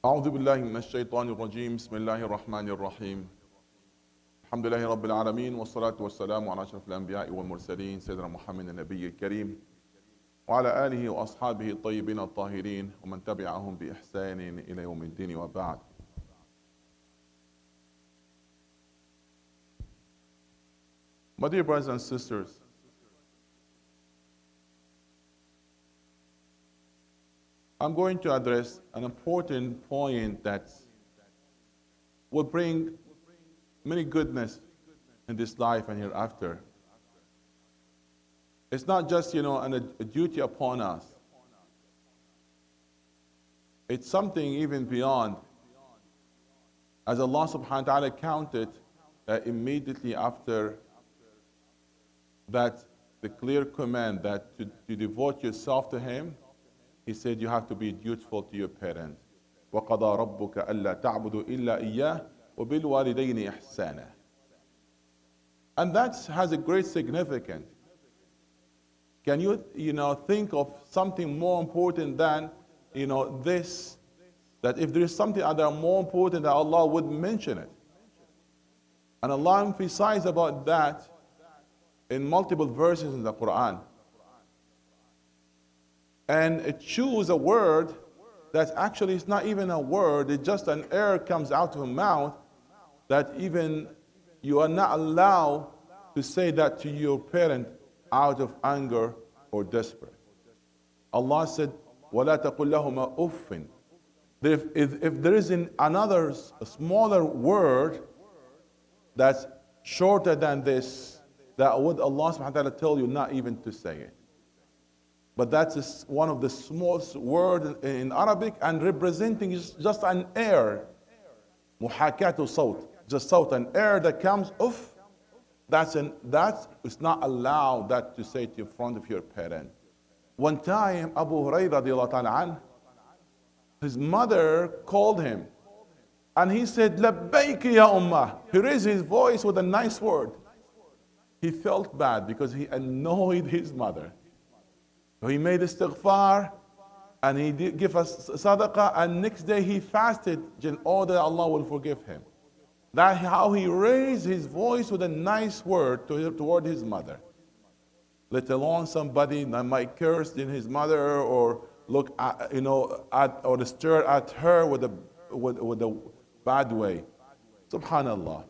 أعوذ بالله من الشيطان الرجيم بسم الله الرحمن الرحيم الحمد لله رب العالمين والصلاة والسلام على أشرف الأنبياء والمرسلين سيدنا محمد النبي الكريم وعلى آله وأصحابه الطيبين الطاهرين ومن تبعهم بإحسان إلى يوم الدين وبعد. My dear brothers and sisters, I'm going to address an important point that will bring many goodness in this life and hereafter. It's not just, a duty upon us. It's something even beyond. As Allah subhanahu wa ta'ala counted that immediately after that, the clear command that to devote yourself to Him, He said you have to be dutiful to your parents. وَقَضَى رَبُّكَ أَلَّا تَعْبُدُوا إِلَّا إِيَّاهُ وَبِالْوَالِدَيْنِ إِحْسَانًا. And that has a great significance. Can you, think of something more important than, this? That if there is something other more important, that Allah would mention it. And Allah emphasized about that in multiple verses in the Quran. And it chooses a word that actually is not even a word, it's just an air comes out of a mouth that even you are not allowed to say that to your parent out of anger or desperate. Allah said, وَلَا تَقُلْ لَهُمَا أُفٍّ. If there is another smaller word that's shorter than this, that would Allah subhanahu wa ta'ala tell you not even to say it. But that's one of the smallest words in Arabic and representing just an air. Muhakatu sawt. Just sawt, an air that comes off. That is not allowed that to say to in front of your parent. One time, Abu Hurairah radiallahu ta'ala anh, his mother called him. And he said, Labbayk ya ummah. He raised his voice with a nice word. He felt bad because he annoyed his mother. So he made istighfar and he did give us sadaqah, and next day he fasted in order that Allah will forgive him. That's how he raised his voice with a nice word toward his mother. Let alone somebody that might curse in his mother or look at, or stare at her with a bad way. Subhanallah.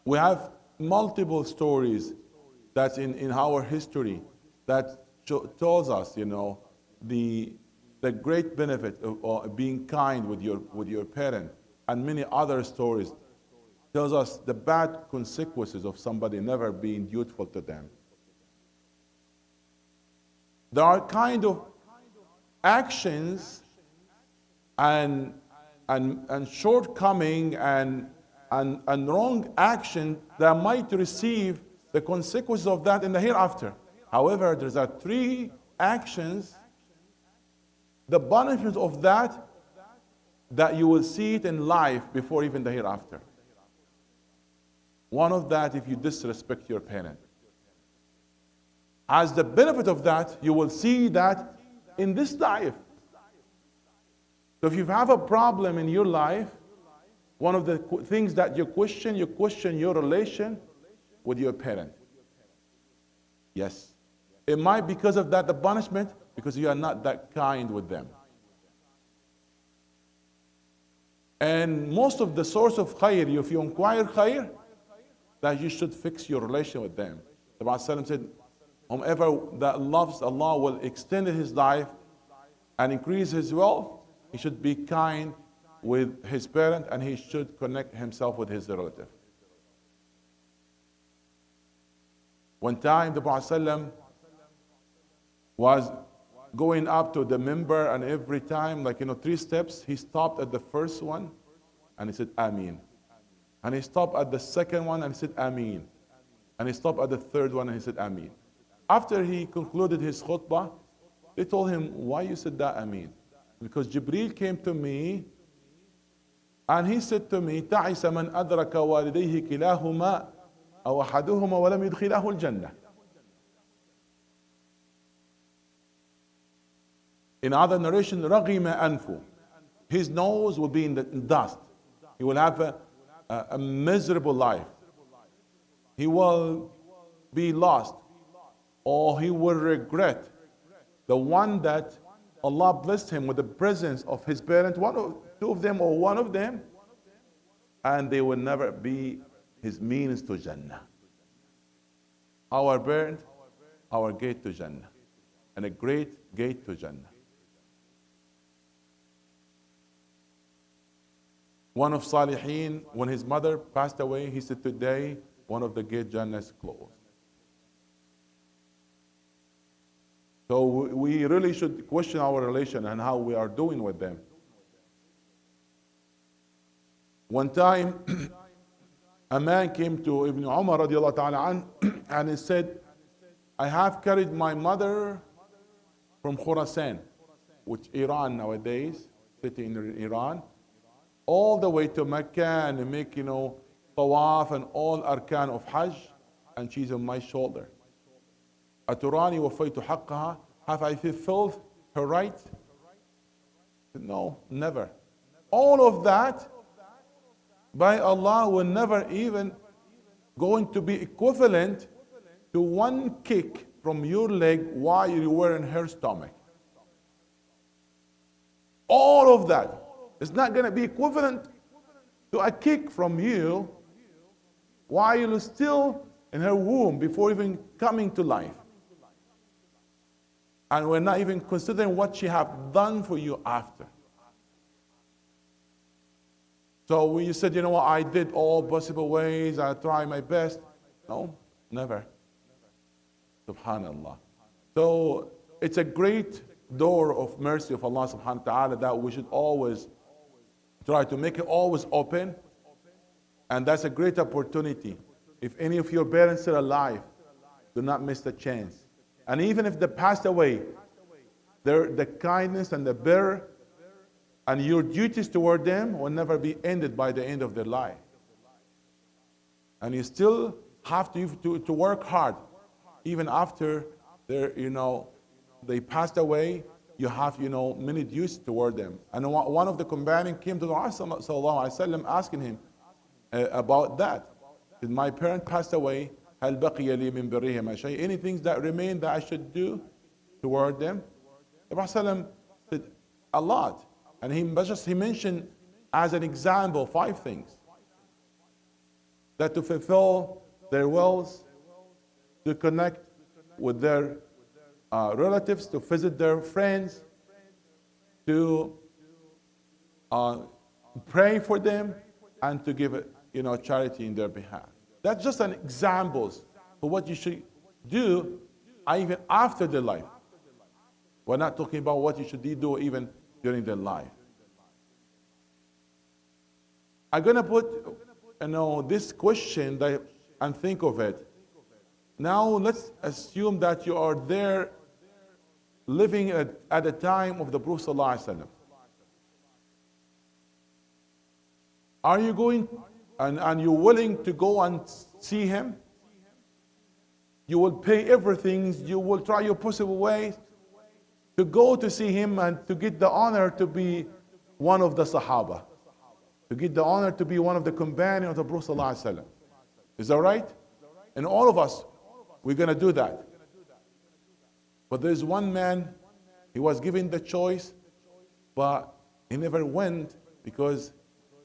We have multiple stories that's in our history that tells us, the great benefit of being kind with your parent, and many other stories tells us the bad consequences of somebody never being dutiful to them. There are kind of actions and shortcoming and wrong action that might receive the consequences of that in the hereafter. However, there are three actions, the benefits of that you will see it in life before even the hereafter. One of that, if you disrespect your parent. As the benefit of that, you will see that in this life. So if you have a problem in your life, one of the things that you question your relation with your parent. Yes. It might be because of that, the punishment, because you are not that kind with them. And most of the source of khair, if you inquire khair, that you should fix your relation with them. The Prophet said, whomever that loves Allah will extend his life and increase his wealth. He should be kind with his parent and he should connect himself with his relative. One time the Prophet was going up to the minbar, and every time, 3 steps, he stopped at the first one and he said, Ameen. And he stopped at the second one and he said, Ameen. And he stopped at the third one and he said, Ameen. After he concluded his khutbah, they told him, why you said that, Ameen? Because Jibreel came to me and he said to me, تعس من أدرك والديه كلاهما أو أحدهما ولم يدخله الجنة. In other narration, رغم أنفه. his nose will be in the dust. He will have a miserable life. He will be lost, or he will regret the one that Allah blessed him with the presence of his parents, two of them or one of them, and they will never be his means to Jannah. Our parent, our gate to Jannah, and a great gate to Jannah. One of Salihin, when his mother passed away, he said, today, one of the gate Jannah is closed. So we really should question our relation and how we are doing with them. One time, a man came to Ibn Umar radiallahu ta'ala an, and he said, I have carried my mother from Khurasan, which Iran nowadays, city in Iran, all the way to Mecca and make, tawaf and all arkan of Hajj, and she's on my shoulder. أتراني وفيت حقها? Have I fulfilled her right? No, never. All of that, by Allah, will never even going to be equivalent to one kick from your leg while you were in her stomach. All of that is not going to be equivalent to a kick from you while you're still in her womb before even coming to life. And we're not even considering what she have done for you after. So when you said, what, I did all possible ways, I tried my best. No, never. Subhanallah. So it's a great door of mercy of Allah subhanahu wa ta'ala that we should always try to make it always open. And that's a great opportunity. If any of your parents are alive, do not miss the chance. And even if they passed away, the kindness and the bear and your duties toward them will never be ended by the end of their life. And you still have to work hard. Even after they passed away, you have, many duties toward them. And one of the companions came to the Prophet ﷺ asking him about that. Did my parent passed away? هل بقي لي من برهما شيء? Anything that remain that I should do toward them? The Prophet ﷺ said a lot. And he mentioned as an example 5 things. That to fulfill their wills, to connect with their relatives, to visit their friends, to pray for them, and to give charity in their behalf. That's just an examples for what you should do even after their life. We're not talking about what you should do even during their life. I'm going to put this question and think of it. Now let's assume that you are there living at the time of the Prophet ﷺ. Are you going and you're willing to go and see him? You will pay everything, you will try your possible ways to go to see him and to get the honor to be one of the Sahaba, to get the honor to be one of the companions of the Prophet ﷺ. Is that right? And all of us, we're going to do that. But there's one man, he was given the choice, but he never went because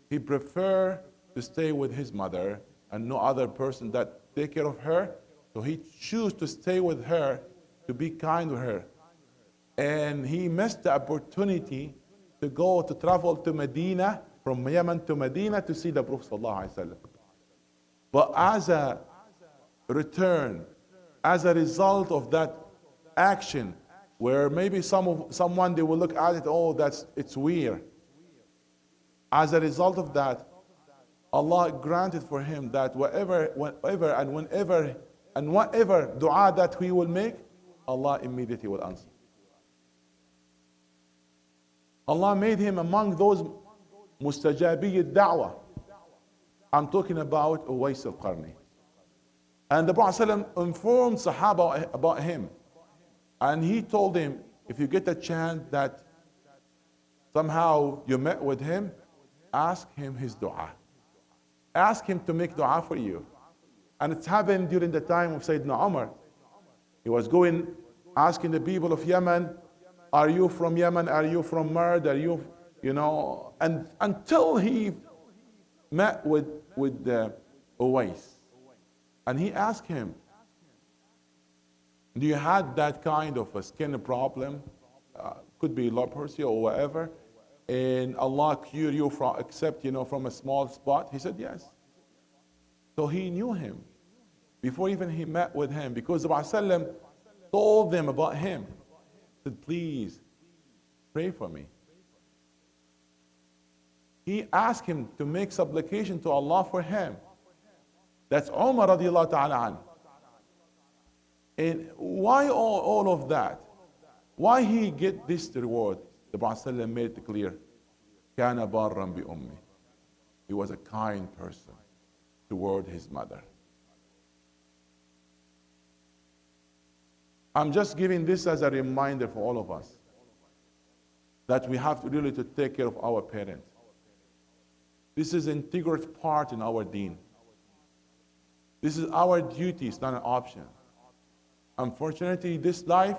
he preferred to stay with his mother and no other person that take care of her. So he chose to stay with her, to be kind to her. And he missed the opportunity to travel to Medina, from Yemen to Medina to see the Prophet ﷺ. But as a return, as a result of that action, where maybe someone they will look at it, it's weird. As a result of that, Allah granted for him that whatever dua that he will make, Allah immediately will answer. Allah made him among those mustajabi da'wah. I'm talking about Uwais al-Qarni. And the Prophet ﷺ informed Sahaba about him. And he told him, if you get a chance that somehow you met with him, ask him his dua. Ask him to make dua for you. And it's happened during the time of Sayyidina Umar. He was going, asking the people of Yemen, are you from Yemen? Are you from Mard? Are you, and until he met with Uwais. And he asked him, do you have that kind of a skin problem? Could be leprosy or whatever. And Allah cure you from, except, from a small spot? He said, yes. So he knew him before even he met with him, because the Prophet told them about him. He said, please pray for me. He asked him to make supplication to Allah for him. That's Umar radiallahu ta'ala an. And why all of that? Why he get this reward? The Prophet made it clear. كَانَ بَارًّا بِأُمِّهِ. He was a kind person toward his mother. I'm just giving this as a reminder for all of us that we have to really to take care of our parents. This is an integral part in our deen. This is our duty, it's not an option. Unfortunately, this life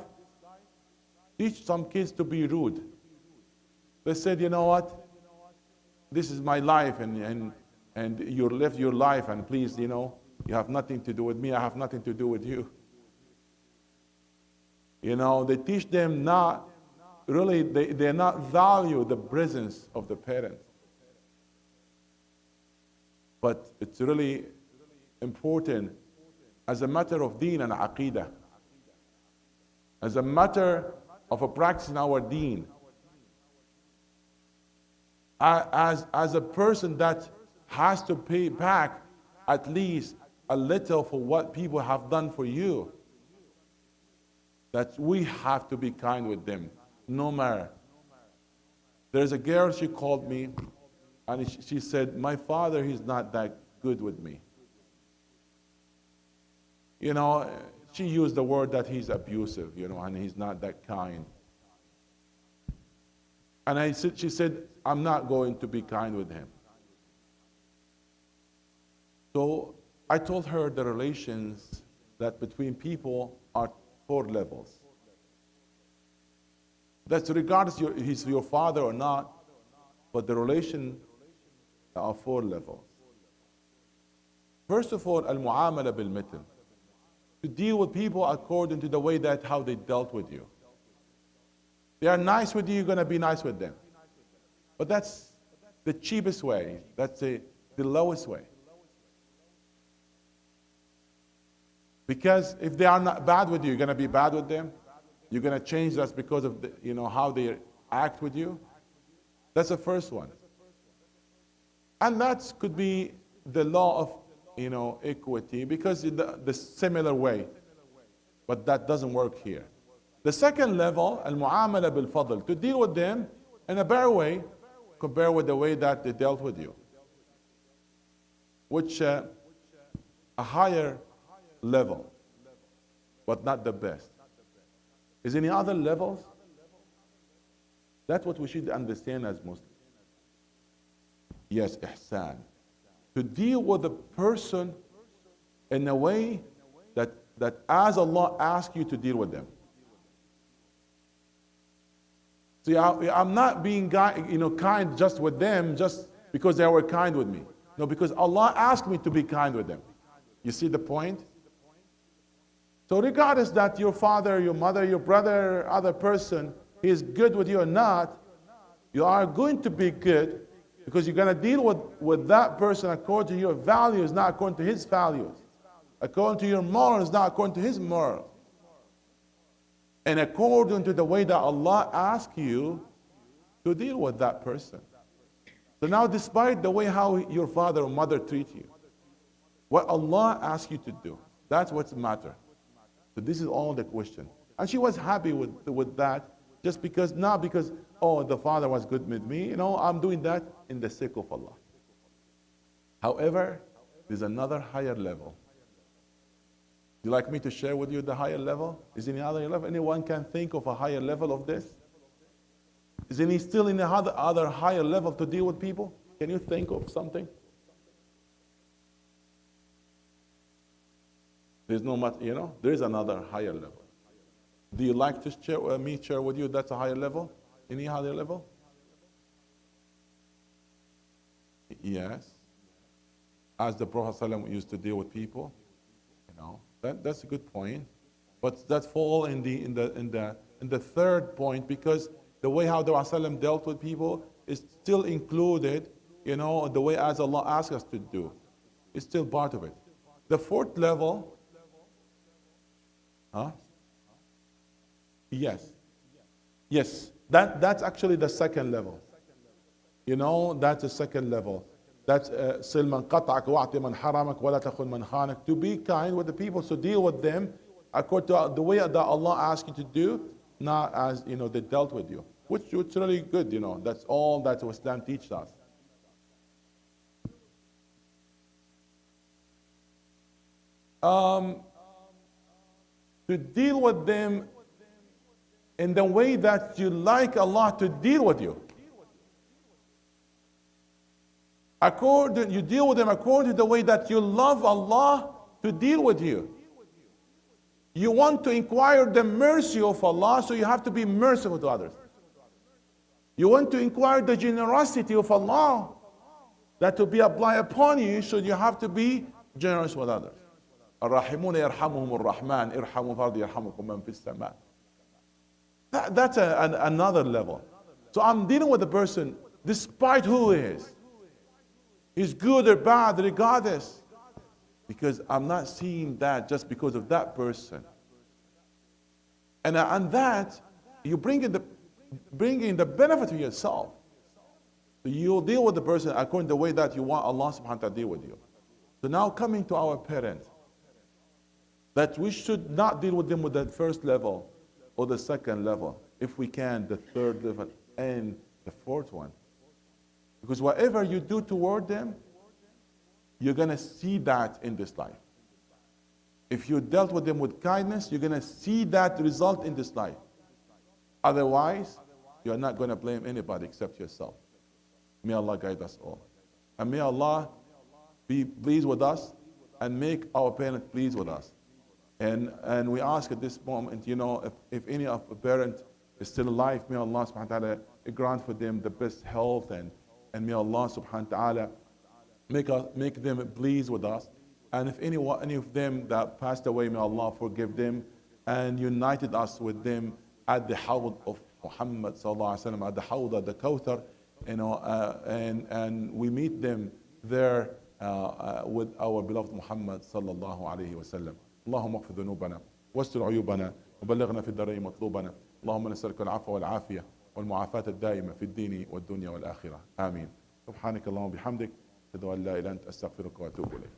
teach some kids to be rude. They said, you know what? This is my life, and you live your life, and please, you have nothing to do with me, I have nothing to do with you. They teach them not, really, they not value the presence of the parents. But it's really important as a matter of deen and aqidah, as a matter of a practice in our deen, as a person that has to pay back at least a little for what people have done for you, that we have to be kind with them, no matter. There's a girl, she called me, and she said, my father, he's not that good with me. She used the word that he's abusive, and he's not that kind. And she said, I'm not going to be kind with him. So I told her the relations that between people are 4 levels. That's regardless he's your father or not, but the relation are 4 levels. First of all, al-mu'amala bil-mithl. To deal with people according to the way that how they dealt with you. They are nice with you, you're going to be nice with them. But that's the cheapest way. That's the lowest way. Because if they are not bad with you, you're going to be bad with them. You're going to change just because of how they act with you. That's the first one. And that could be the law of equity, because the similar way. But that doesn't work here. The second level, al-mu'amala bil-fadl, to deal with them in a better way compared with the way that they dealt with you. Which a higher level, but not the best. Is any other levels? That's what we should understand as Muslims. Yes, ihsan. To deal with a person in a way that as Allah asks you to deal with them. See, I'm not being kind just with them just because they were kind with me. No, because Allah asked me to be kind with them. You see the point? So regardless that your father, your mother, your brother, other person, he is good with you or not, you are going to be good because you're going to deal with that person according to your values, not according to his values. According to your morals, not according to his morals. And according to the way that Allah asks you to deal with that person. So now, despite the way how your father or mother treat you, what Allah asks you to do, that's what's matter. So this is all the question. And she was happy with that, just because, not because, oh, the father was good with me. I'm doing that in the sake of Allah. However, there's another higher level. Would you like me to share with you the higher level? Is there any other level? Anyone can think of a higher level of this? Isn't he still in another other higher level to deal with people? Can you think of something? There's no much, there is another higher level. Do you like to share me share with you that's a higher level? Any higher level? Yes. As the Prophet ﷺ used to deal with people, that's a good point. But that fall in the third point, because the way how the Prophet ﷺ dealt with people is still included, the way as Allah asks us to do. It's still part of it. The fourth level, Yes. Yes. That's actually the second level. That's the second level. That's sil man qata'ak wa'ti man haramak wa la takhun man khanak. To be kind with the people, so deal with them according to the way that Allah asks you to do, not as they dealt with you. Which is really good, That's all that Islam teaches us. To deal with them in the way that you like Allah to deal with you. You deal with them according to the way that you love Allah to deal with you. You want to inquire the mercy of Allah, so you have to be merciful to others. You want to inquire the generosity of Allah that to be applied upon you, so you have to be generous with others. الراحمون يرحمهم الرحمن ارحموا فرد يرحمكم من في السماء. That's another level. So I'm dealing with a person despite who he is. He's good or bad, regardless. Because I'm not seeing that just because of that person. And that, you bring in the benefit to yourself. So you'll deal with the person according to the way that you want Allah subhanahu wa ta'ala to deal with you. So now coming to our parents, that we should not deal with them with the first level or the second level. If we can, the third level and the fourth one. Because whatever you do toward them, you're going to see that in this life. If you dealt with them with kindness, you're going to see that result in this life. Otherwise, you're not going to blame anybody except yourself. May Allah guide us all. And may Allah be pleased with us and make our parents pleased with us. And we ask at this moment, if any of the parents is still alive, may Allah subhanahu wa ta'ala grant for them the best health, and may Allah subhanahu wa ta'ala make them pleased with us. And if any of them that passed away, may Allah forgive them and united us with them at the hawd of Muhammad sallallahu alaihi wasallam, at the hawd of the Kawthar, and we meet them there with our beloved Muhammad sallallahu alaihi wasallam. اللهم اغفر ذنوبنا واستر عيوبنا وبلغنا في الدارين مطلوبنا. اللهم نسألك العفو والعافية والمعافاة الدائمة في الدين والدنيا والآخرة. آمين. سبحانك اللهم وبحمدك أشهد أن لا إله إلا أنت أستغفرك وأتوب إليك.